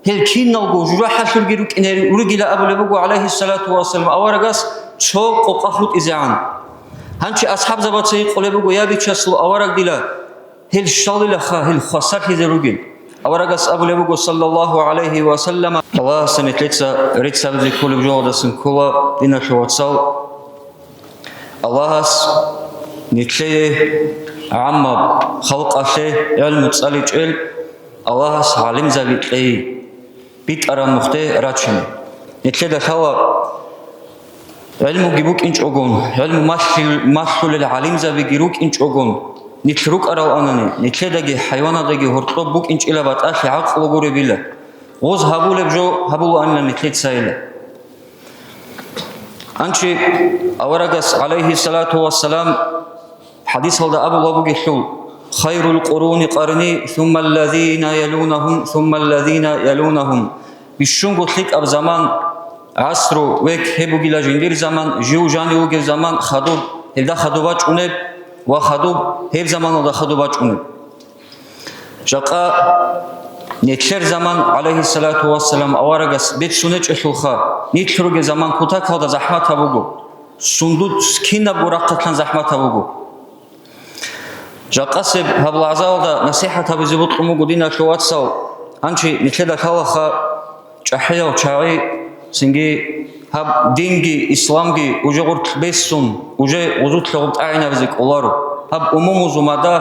هل كينالغو جراحة شرجيرو كنري ورجلا أبو لبوجو عليه الصلاة والسلام أورجاس شوق وقخلت إزعان هنشي أصحاب زبط سيق لبوجو يا بيتشسل أورج دلا هل شال لخا هل خسر هذا الرجل أورجاس أبو لبوجو صلى الله عليه وسلم الله سنة ريتسا بذكر بجوده سنكولا دينا شو تصل الله نتلي عم خلق أشيء علم تصلي جل الله عالم زبيت لي بيت أرى مخته راتشني نتلي دخوا علم جيبوك إنش أقول علم ماشل العالم زبي جيروك إنش أقول نتلوك أرى أنني نتلي دقي حيوان دقي هرطب بوك إنش إلى بات أخي عقل وقوري بيله غوز هبول بجو هبول أننا نتلي تسايله أنشي أورجس عليه الصلاة والسلام حديث هذا أبو لبوك يقول خير القرون قرني ثم الذين يلونهم ثم الذين يلونهم بيشونغو تلك أب زمان عصر وك هبو جلا جندير زمان جو جاني وك زمان خدوب هذا خدوبات عنب وخدوب هب زمان هذا خدوبات عنب شقا نتشر زمان عليه الصلاة والسلام أورجس بيت سنة أشوخا نتشرج زمان كتاك هذا زحمة أبوجو سندود سكينة براقة زحمة أبوجو جاقسب هبل عزاودا نصيحة بزبط أمو دينا شواتسو أنشي نتشدا كالخا جحيا وشاعي سنجي هب دينجي إسلامجي وجه غرت بيسون وجه وزوت لغبت أعينا بزيك أولارو هب أموم زمادا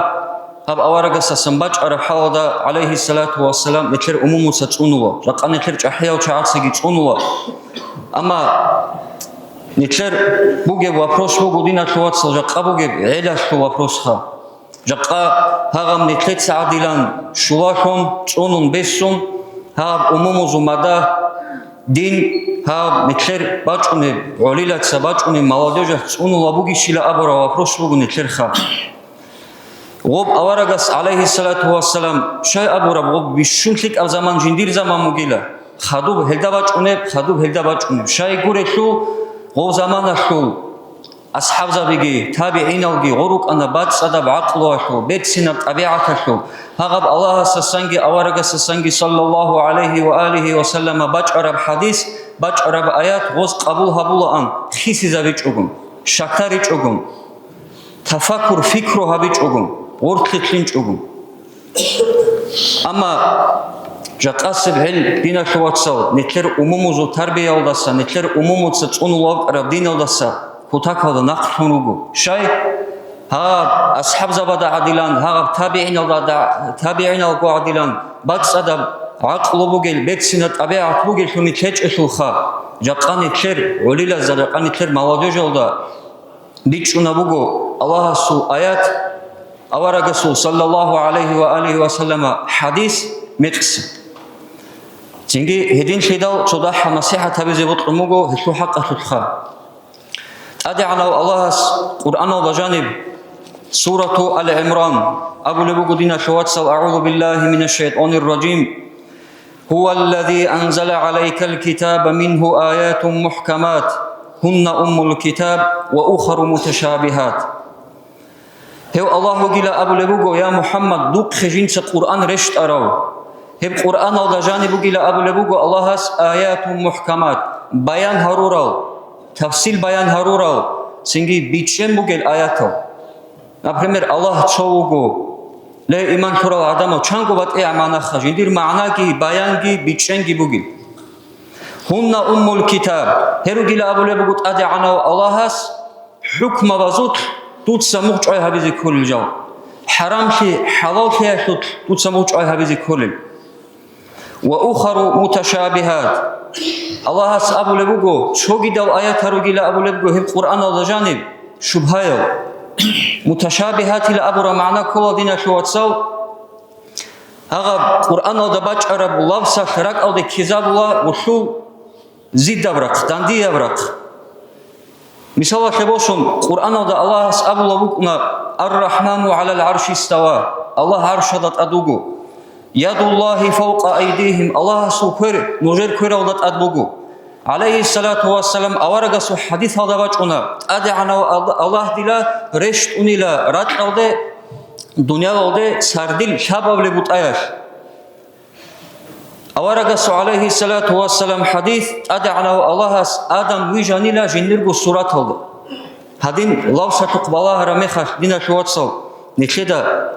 هب أورجس سنباج عرف حاودا عليه الصلاة والسلام نتشر أموم ستونوا جاقا نتشر جحيا وشاعي سجي تونوا أما نتشر بوجي وابروش بوجو دينا شواتسو جاقا بوجي عيلا شو وابروشها جاقا هاغم نتلت سعديلان شواشون تونون بيسون هاب أموم زمادا دين هاب نتلر باجوني عليلات سباجوني مالاديجا تونو لابوغي شيلا أبرا وابروش بوغو نتلر خا غوب أورغاس عليه الصلاة والسلام شاي أبورا غوب بيشونتلك أب زمان جندير زمان مغيلا خادوب هلدا باجوني شاي غوريتو غوب زمان أشتو أصحاب زبيجي تابعين الجي غروق أنا بعد صدق عقله بيت سنة طبيعته هغب الله سسنجي أورج سسنجي صلى الله عليه وآله وسلم بجرب حديث بجرب آيات غوز قبول هبول أن خيس زبيج أقوم شكريج أقوم تفكر فكره هبيج أقوم ورتلتلينج أقوم أما جاقاسب هل دينا شواتسال نتلر أمومزو تربية ودسا نتلر أمومزو تونو رب دينا ودسا كتاك هذا نقطنوجو شيء ها أصحاب زبادة عدلان ها تابعين الجو عدلان بعد صدق عقل بوجل بيت سنة أبيعت بوجل شوني تيج أشوخا جاقاني تير وليلا زاقاني تير موادج الله بيتشونا بوجو الله سو آيات أورجسو صلى الله عليه وآله وسلم حديث مقص تيجي هدين شيداو صداح نصيحة تبي بطرموجو هشو حقه تدخل أدعنا الله قرآن وجانب سورة آل عمران أبو لبوك دينا شواتسل أعوذ بالله من الشيطان الرجيم هو الذي أنزل عليك الكتاب منه آيات محكمات هن أم الكتاب وأخر متشابهات هو الله قيل أبو لبوك يا محمد دوك خجينس قرآن رشت أراو هب قرآن وجانب قيل أبو لبوك الله آيات محكمات بيان هرورال تفصيل بيان هرورال سنجي بيتشن بوجل آياته. например الله تشوغو لا إيمان كرا آدمو چانگو بات أمانة خجندير معنى كي بيان كي بيتشن كي بوجل. هن أم الكتاب. هرو جل أبو لبوت أدعنا الله هس حكم وزوت توت سموج أي هبزي كل الجو. حرام شيء حلال شيء توت سموج أي هبزي كل. وأخر متشابهات. الله هس أبو لبوجو شو جدال آيات هرو جل أبو لبوجو هم قرآن الله جانب شبهايو متشابهات إلى أبو رمعنا كل دينا شو أتصل هذا قرآن الله دبج عرب الله سخرك أو دكتاب الله وشو زيد أبرق تندي أبرق مثال شبوشون قرآن الله أبو لبوكنا الرحمن على العرش استوى الله عرش ضد أدوجو يد الله فوق أيديهم الله سكر نجر كر ضد أدوجو عليه الصلاة والسلام أورجس حديث هذا وجهنا أدعنا الله دلا رشت أنيلا رد أوده دنيا أوده سردل شباب لبوت أيش аварагас алейхи салату вассалам хадис ад'ана Аллахас адам вижанила жинниргу сурат алды. Хадин лавсатук балахара мехаш дина шуатсал. Нетледа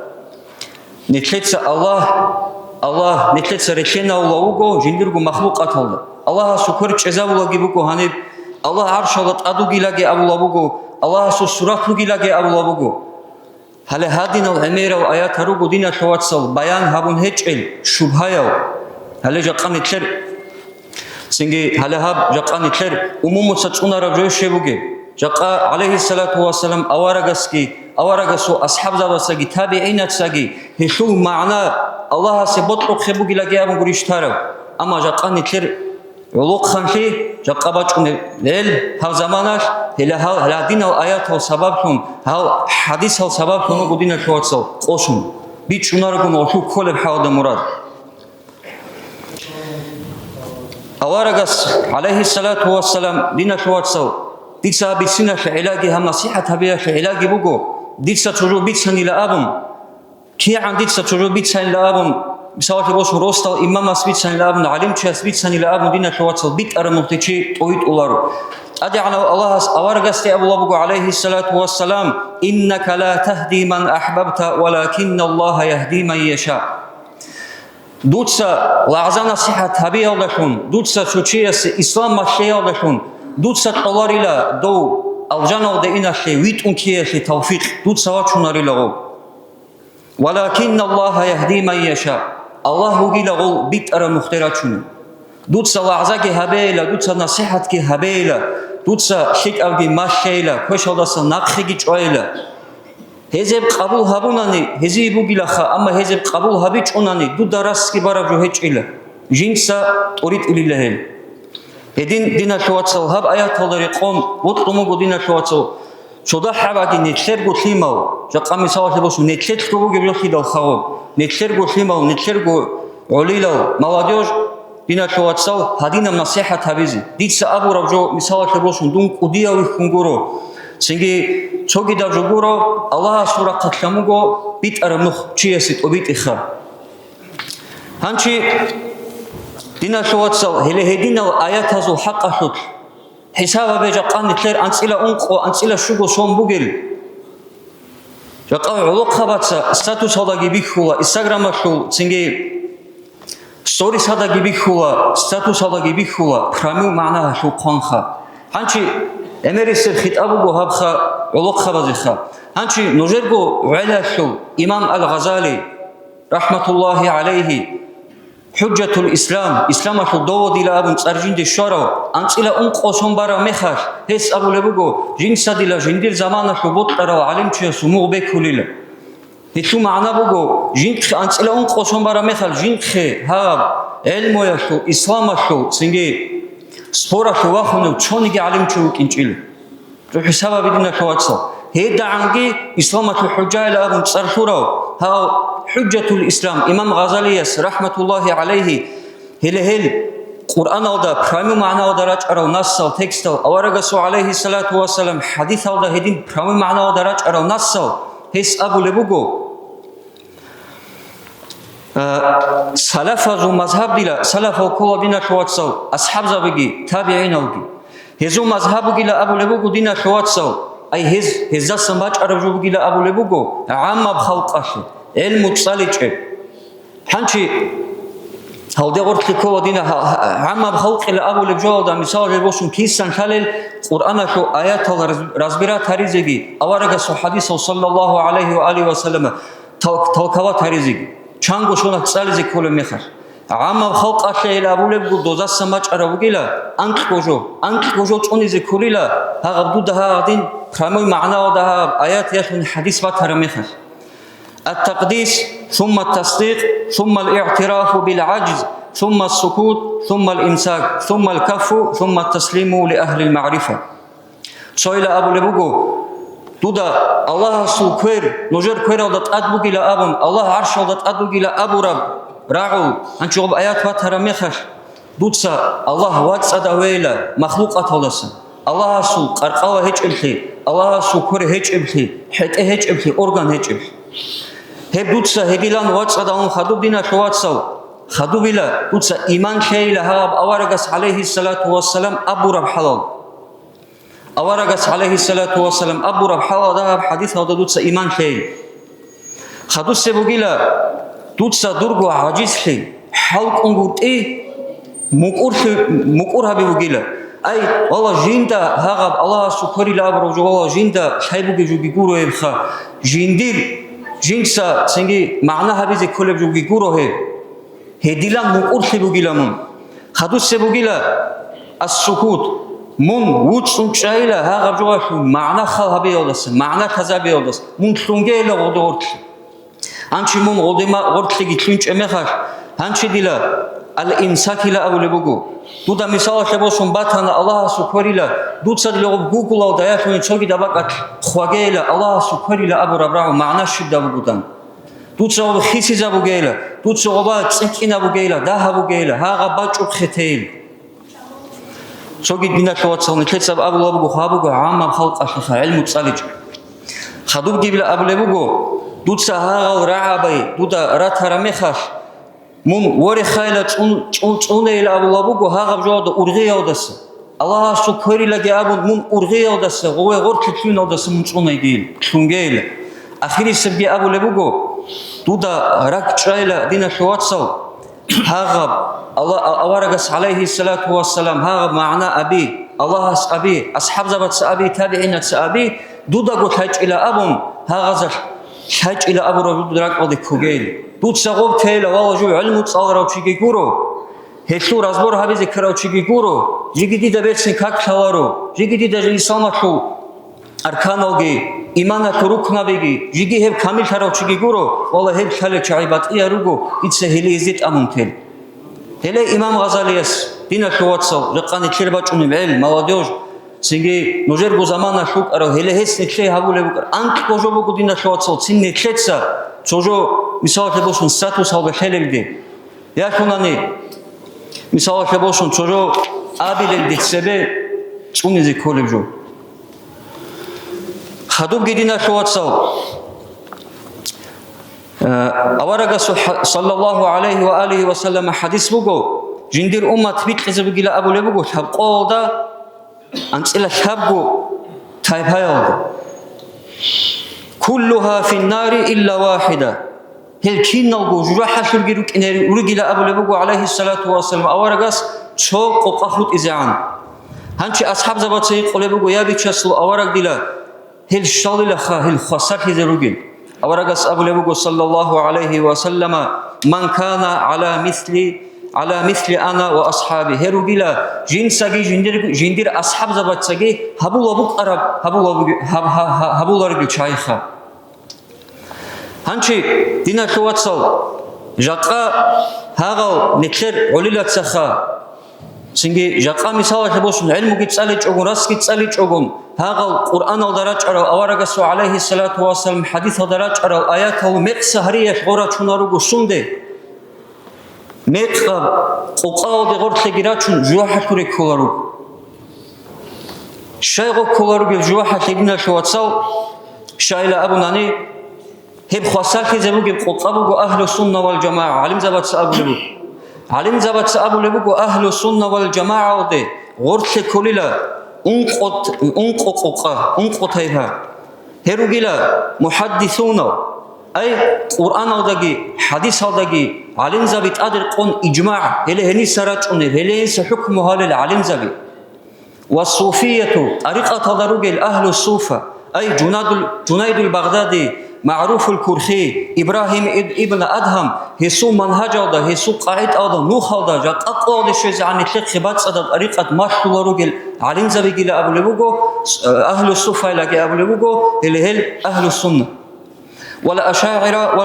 нетлеца Аллах нетлеца речена улауго жинниргу махлуқат алды. Аллаха сукыр чезавулаги буку ханиб Аллах аршалат адугилаги авулабуго Аллаха су суратлугилаги авулабуго. Хале хадинал эмерал аятаругу дина шуатсал баян хабун хечел шубхаяв. Хале жаққан итлер синги хале хаб жаққан итлер умумуца цунара жойшебуге. Жақа алейхи салату вассалам аварагасу асхабзавасаги табиинатсаги хишу маъна Аллаха се ботлуқхебугилаги абун гуриштарав. Ама жаққан итлер улуқханши жаққа бачуне ел хав заманаш хела динал аятал сабабшун хал хадисал сабабшун гудина шуатсал қошун бичунаргун ошу колеб хавда мурад. Аварагас алейхи салату вассалам дина шуатсал дица бисина шилаги хам насихат хабия шилаги буго дица чужу бицани ла абун киан дица чужу бицани ла абун мисалки бошун ростал имамас бицани ла абун алимчас бицани ла абун дина шуатсал бит арамухтичи тоит улару ад'ана Аллахас аварагас те абу лабуго алейхи салату вассалам иннака ла тахди ман ахбабта валакинна Аллаха яхди ман яша. Дуца лаза насихат хабия алдашун дуца чучияс ислам машия алдашун дуца толарила до алжанал де инаши витун кияши тавфиқ дуца вачунарила го валакинна Аллаха яхди ман яша. Аллаху гила гол бит ара мухтирачун дуца лазаги хабела дуца насихатки хабела дуца шикавги машейла кошалдаса нақхиги чойла хезеб қабул хабунани хезибу гилаха ама хезеб қабул хабичунани ду дараски барабжу хечила жинса торит илилахел един дина шуатсал хаб аяталдари қом утлумугу дина шуатсал шуда хабаги нетлергу тлимал жаққа мисалаши бошу нетлергу гибрахидал хаву нетлергу тлимал нетлергу улилал молодежь дина шуатсал хадинам насихат хабизи дица абу рабжу мисалаши бошу дун кудияви хунгуру синги чоги давжугуро Аллаха сура қатламуго бит арамух чиясит обит иха ханчи дина шуатсал хелехединал аятазу хақашут хисаба бе жаққан итлер анцила унқо анцила шуго сон бугел жаққа улуқ хабатса статус хадаги бикхула инстаграма шул синги сторис хадаги бикхула статус хадаги бикхула прамил маъна шу қонха ханчи эмерисер хитабуго хабха улуқ хабазиха ханчи нужерго уэлашул имам ал-Газали рахматуллахи алейхи حجة الإسلام إسلام شو دو ديلا أبن ترجين دي شارو أنتلا أنقو سنبارا مخاش هس أبو لبوغو جنسا ديلا جندير زمانا شو بطرا وعلم شو سموغ بيكو ليلا هتو معنا بوغو جنخ أنتلا أنقو سنبارا مخال جنخ هاب علمو يشو إسلام شو سنجي سبورا شو واخونو چونيگي علم شو كنچيل جو حسابا بدنا شو أتصل هيدا عنجي إسلام شو حجة إلى أبن ترشورو هاو حجة الإسلام إمام غزالي رحمة الله عليه هل قرآن أودا برامي معنى أودا راج أرو نصل تكستل أورغسو عليه الصلاة والسلام حديث أودا هدين برامي معنى أودا راج أرو نصل هس أبو لبوغو سلف زو مذهب ديلا سلف وكولا دينا شواتسو أصحاب زبگي تابعين أوغي هزو مذهب ديلا أبو لبوغو دينا شواتسو أي هز سنباج أرجو بگيلا أبو لبوغو عام بخلق أشي علم تصاليچه حنچي هاودي قرتي كو دينا عام بخلق الابو لبجو دا مثال بوشون كيسان خلل قران شو ايات رازبيرا تاريزي اوارغا سو حديث صلى الله عليه واله وسلم توكوا تاريزي چانگو شونا تصاليزي كول مخر عام بخلق الابو لبجو دوزا سماچ اربوگيلا انق گوجو چونيزي كوليلا هاغدو ده دين فرمي معنى ده ايات يخن حديث باتر مخر التقديس ثم التصديق ثم الاعتراف بالعجز ثم السكوت ثم الإمساك ثم الكف ثم التسليم لأهل المعرفة سويل أبو لبوغو دودا الله سوكوير نجر كوير ودت أدبوغ إلى أبن الله عرش ودت أدبوغ إلى أبو رب راعو أنشوب آيات واتر ميخش دودسا الله واتس أدويلة مخلوقات ولسا الله سو قرقاوة هيج إبخي الله سوكوير هيج إبخي حتى هيج إبخي أورغان هيج إبخي هب دوتسا هبيلان واتس أداون خدوب دينا شواتسو خدوبلا دوتسا إيمان شيء لهاب أورجس عليه الصلاة والسلام أبو رب حلال أورجس عليه الصلاة والسلام أبو رب حلال ده حديث هذا دوتسا إيمان شيء خدوس سبوجيلا دوتسا درجو عاجز شيء حلق أنقط إيه مكور هبي بوجيلا أي والله جيندا هذا الله سكري لا أبرج والله جيندا شيء بوجي جو بيقولوا يبخا جيندير جينسا سنجي معناها بيزي كل بيجو بيقولوا هي هديلا مكور سبوجيلا من خدوس سبوجيلا السكوت من وجود شيء هذا جوا معنى خال هبي يودس معنى كذا بيودس من شونجيلا ودورت أنشي من قدما ورد لقي تلينش أمخاش أنشي ديلا الإنسان كلا أولي بقو دودا مثال شبوسون باتنا الله سكوريلا دود صد لغو جوجل أو داياتون تشوكي دابك خواجيلا الله سكوريلا أبو ربراو معنى شدة بقودان دود صد خيسي زابو جيلا دود صد غبات سكين أبو جيلا ده أبو جيلا ها غبات شوك ختيل تشوكي دينا شوات صوني تلسب أبو لبقو خابقو عام خلق أشخاص علم تصالج خدوب جيبلا أبو لبقو دود سهاغ رعابي دودا راتها مخاش من وري خايلة تون إلى أبو لبوكو هاغب جواد أرغي أودس الله سكري لقي أبو من أرغي أودس هو غرت تون أودس من تون يجيل تون جيل أخير سبجي أبو لبوكو دودا رك شايلة دينا شواتسو هاغب الله أورجس عليه الصلاة والسلام هاغب معنا أبي الله أبي أصحاب زبط أبي تابعين أبي دودا قلت هاج إلى أبو هاغزر حاج إلى أبو ربي درك أودي كوجيل دوت سقوب تيلا والله جو علم تصور أو شيء كورو هالشو رازبور هذي ذكر أو شيء كورو جيجي دي دبيت سنكاك ثوارو جيجي دي دجلي سامشو أركانوجي إيمانا كروكنا بيجي جيجي هب كامل ثرا أو شيء كورو والله هب خالد شعيبات إيه روجو يتسهل يزيد أمونتل هلا إمام غزاليس دينا شواتسو رقاني كيربات أمي بعلم مواديوج سنجي نجار بزمانه شوك أرو هلا هس نتلي هبول بكر أنت كوجو بقولنا شو تصل سن نتلتسا شوجو مثال تبوسون ستاتوس هذا خلل دي يا شوناني مثال تبوسون شوجو أبي للدي سبب شون زي كل جو خدوب جدينا شو تصل أورجا صلى الله عليه وآله وسلم حديث بقول جندير أمة بيت خزب جل أبو لبقو تبقى ده أنت إلى شابو تايب هايلد كلها في النار إلا واحدة هل كين نلقو جراحة شرقيروك إن رجل أبو لبقو عليه الصلاة والسلام أورجاس شوق وقفوت إزعان هنشي أصحاب زبط سيد لبقو يا بيتشسل أورج دلا هل شال لخا هل خسر هذا الرجل أورجاس أبو لبقو صلى الله عليه وسلم من كان على مثل أنا وأصحابي هرجلا جنساجي جندير أصحاب زبطساجي هبول أبوك أرب هبول رجل شايخة هنشي دينا شواتسال جاقا هاغو نتلر عليلة سخا سنجي جاقا مثال تبوسون علم جتسالج أقول راس جتسالج أقول هاغو قرآن الدرج أرى أورجس عليه الصلاة والسلام حديث الدرج أرى آيات هو مقص هريه غورا شنارو سنده ميقا قوقاو دي غورت لجيراتشون جواحة كوري كولارو شايغو كولارو جواحة لجينا شواتساو شايلا أبو ناني هب خواسال كي زبوغي قوقابو أهل السنة والجماعة علم زبات سأبو لبوغو أهل السنة والجماعة دي غورت لكوليلا انقط هيها هيرو جيلا محدثون أي قرآن أوداجي حديث أوداجي علم زبيت أدر قن إجماع هله هني سرج أنه هله سحكم هذا العلم زبي والصوفية طريقة تدرج الأهل الصوفة أي جنيد البغدادي معروف الكرخي إبراهيم ابن أدهم هسو منهج هذا هسو قاعد هذا نوح هذا جاء أقوى الشيء عن الشيخ خبات هذا طريقة مشهور رجل علم زبي إلى أبو لبوجو أهل الصوفة إلى أبو لبوجو هله أهل السنة والأشاعرة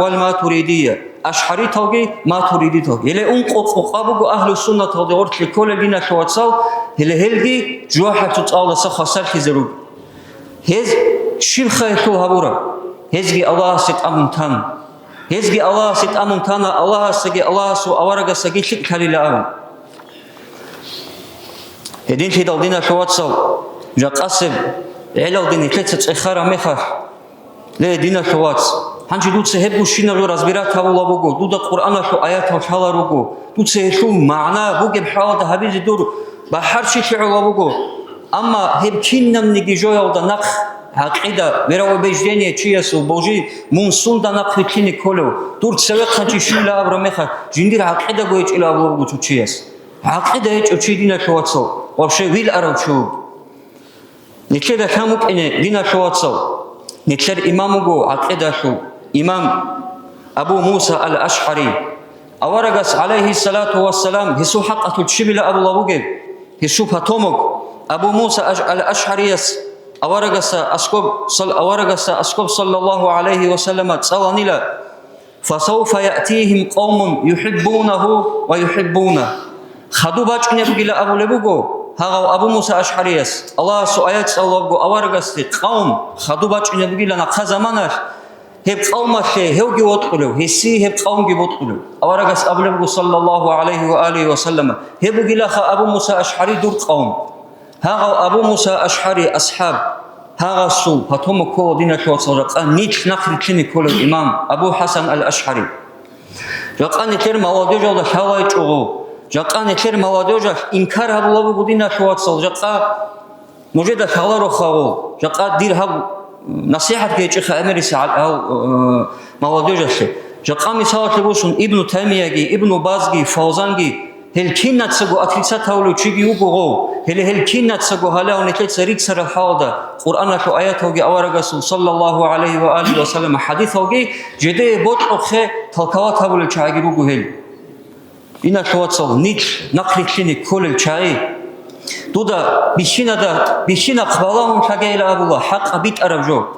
والماتريدية أشعري توجي ماتريدي توجي هلا أنقط قابو أهل السنة توجي ورت لكل دينا شواتسال هلا هلجي جواحة تتعال سخسر خزروج هز شيل خيطو هبورا هزجي الله ست أمنتان هزجي الله ست أمنتان الله سجي الله سو أورج سجي شيء كليلا أم هدين في دينا شواتسال جا قاسم علو ديني كتت إخارة مخاف لا دينا شواتس Ханчи дуце хебу шинару разбират тавула бугу, дуда Qur'анашу аятал чала ругу, дуце хешу маъна бугеб хавада хабизи дур ба ҳар чи фиъла бугу. Амма хеб чиннам ниги жоялда нақ ҳақида вера убеждение чи асу божи мунсунда нақ фитлини колев дур цеве ханчи шила абра меха жиндир ҳақида гойч ила бугу чу чи ас. ҳақида ҳеч чи дина шовацал. Вообще вил арав чу. Нитледа хамук ине дина шовацал. Нитлер имамугу ҳақидашу имам Абу Муса ал-Ашъари аварагас алайҳи салату вассалам хису ҳаққату чибила абулабугеб хису патомук Абу Муса ал-Ашъарияс аварагаса аскоб саллаллаху алайҳи вассалама цаланила фасауфа яътихим қавмун юҳиббунаҳу ва юҳиббуна хаду бачкне бугила абулебугу ҳағав Абу Муса Ашъарияс Аллаҳ су аят цаллабгу аварагасти қавм хаду бачкне бугила нақа заманаш хеб қавмаше хевги вотқулев хиси хеб қавмги вотқулев аварагас абулебугу саллаллаху алайҳи ва алиҳи вассалама хебугилаха Абу Муса Ашъари дур қавм ҳағав Абу Муса Ашъари асҳаб ҳаға су патому кола дина шуацал рақа нич нақри чини колев имам Абу Ҳасан ал-Ашъари рақа нитер молодежалда шалай чуғу рақа нитер молодежаш инкар ҳабулабу гудина шуацал рақа мужеда шаларо хавол рақа дир ҳаб насихат ке чиха эмериси молодежаше рақа мисалаше бошун Ибну Таймияги Ибну Базги Фавзанги Хелкиннатсагу отрицатавлю чиги угугу хелкиннатсагу халяу нетлеца риксара халда Qur'анашу аятауги аварагасу саллаллаху алайҳи ва алиҳи ва саллама ҳадисауги жедее ботқохе талкаватавлю чаагиругу хел ина шуацал нич нақритлини колел чаи дуда бишина қбаламун шагейла абула ҳақ абит арабжо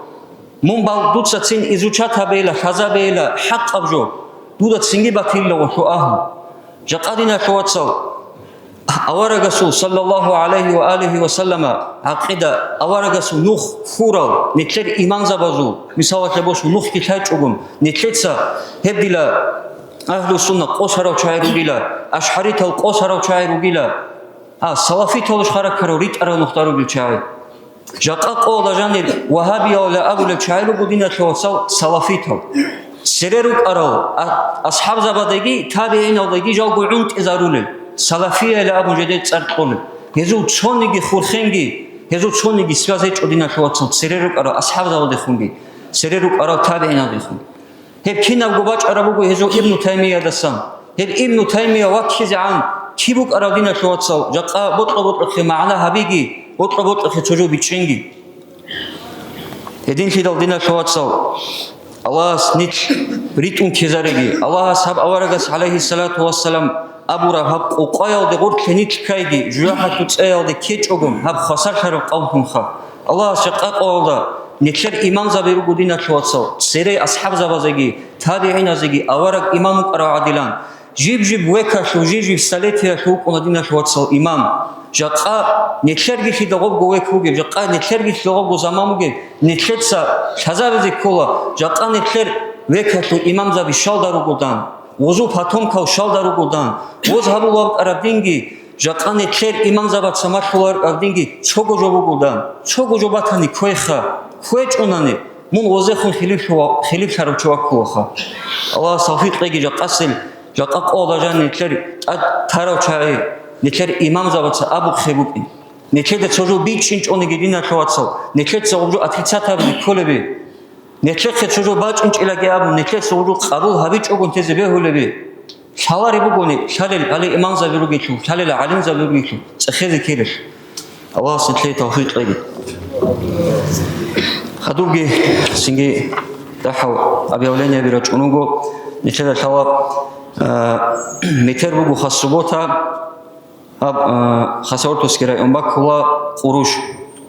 мунбал дуца цин изучатабейла хазабейла ҳақ абжо дуда цинги батилла ва шуаху жақадина шуацал аварагасу саллаллаху алайҳи ва алиҳи ва саллама ҳақида аварагасу нух хурал нетлер иман забазу мисалаше бошу нух китай чугун нетлеца хебдила аҳлу сунна қосарав чайругила ашҳаритал қосарав чайругила салафиталуш харакаро ритара нухтарубил чай жақа қола жанир ваҳабияла абуле чайругу дина шуацал салафитал серерук арал асҳаб забадеги табиинавдаги жалгу унт изарулел салафия ла абу жадид цартқулел хезу чониги хурхенги хезу чониги связе чудина шуацал серерук арал асҳаб забаде хунги серерук арал табиинавдаги хунги хеб кинав губач арабугу хезу Ибну Таймия дасан хеб Ибну Таймия вакхизи ан кибук арал дина шуацал жақа ботқа маъна ҳабиги ботқа чужу биченги един хидал дина шуацал Аллаҳ нич ритун кезареги Аллаҳ саб аварагас алайҳи салату вассалам абура ҳаб қуқаялде ғуртке нич кайги жуяхату цеялде кечогун ҳаб хасаршаро қавхунха Аллаҳ шаққа қавалда нетлер имам забиругу дина шуацал сере асҳаб забазеги табииназеги авараг имаму қара адилан жиб векашу жиб столетияшу укуна дина шуацал имам жақа нетлерги хидағобгу векугеб жақа нетлерги хидағобгу замамугеб нетлеца шазавези кола жақа нетлер векашу имам заби шалдаругудан возу патомкав шалдаругудан воз ҳабулаб арабдинги жақа нетлер имам забат самашулар арабдинги чогожобугудан чогожобатани койха куечунани мун возехун хилиб шаручувакулаха Аллаҳ савфиқеги жақасил жақа қодажан нетлер тарав чаи нетлер имам забаца абу хебуки нетледа чожу бичинчониги дина шуацал нетлеца обжу отрицатавни колеби нетлеца чожу бачинчилаги абу нетлеца обжу қабул ҳабичогун тезе беҳулеби шалари бугони шалел али имам забиругичу шалел алим забиругичу цехези киреш Аллаҳ синтле тавфиқ еги хадурги синги дахав объявление бира чунуго нетледа шала метер бугу хасубота хасавортоски районба кула қуруш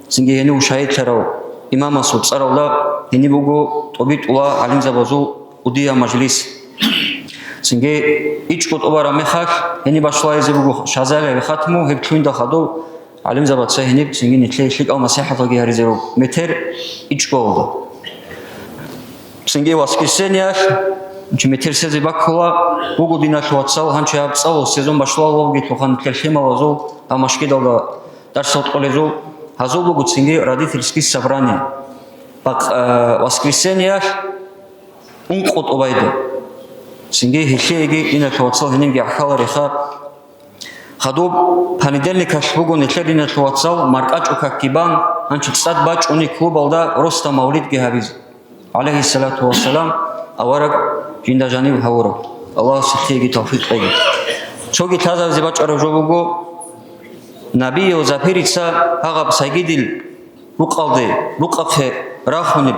синги ҳениву шаҳид чарав имама суд царавла ҳенивугу тобит ула алим забазу удия маҷлис синги ичкут обара мехаш ҳени башлаези бугу шазале вехатму ҳебчуинда хаду алим забаца ҳениб синги нетле шликав насиҳатаги ҳаризеру метер ичкуолда синги воскресенияш метер сези бакула бугу дина шуацал ҳанчи ҳаб цавол сезон башлалавги тухан тлерхемалазу амашкидалда дарсотқолезу ҳазу бугу синги родительски собрание воскресенияш унқот обайда. Синге хилеги ина кавацал хининге ахала реха. Хадоб понедельник ашбугу нетлерина кавацал маркач укаккибан анчи цад бач уни клубалда роста мавлид гехабиз. Алейхиссалату вассалам аварак жинда жаниб хавора. Аллах сихтиги тавфиқ эги. Чоги таза зибач аражобугу Наби о запирица агаб сайгидил луқалде луқахе рахуниб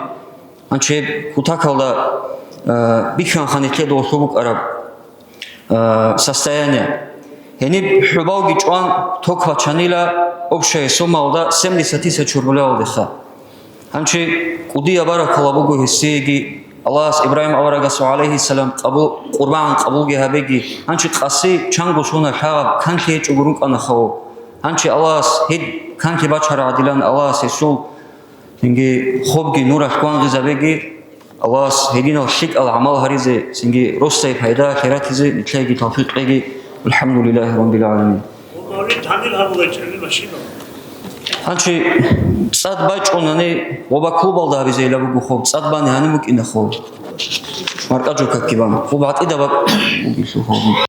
анче кутакалда бихан ханитке дошлубук араб состояние хениб хубауги чуан токва чанила общая сумма алда 70 тысяч рублей алдеха анче кудия баракалабугу хиссиги Аллах Ибраим аварагасу алейхиссалам қабул қурбан қабулги хабеги анче қаси чангу шуна хаб канхе чугурунк анахао анчи Аллах хид канки бачара адилан Аллах сесул синги хобги нураш куан гизабеги Аллах хидино шик ал амал харизе синги ростай пайда хератизе нитлеги тавфиқеги алхамдулиллахи раббил аламин анчи цад бачонане оба клубалда бизе илабу хоб цад бани ханимук инахо маркаджо какибан хуб атида ба угису хоб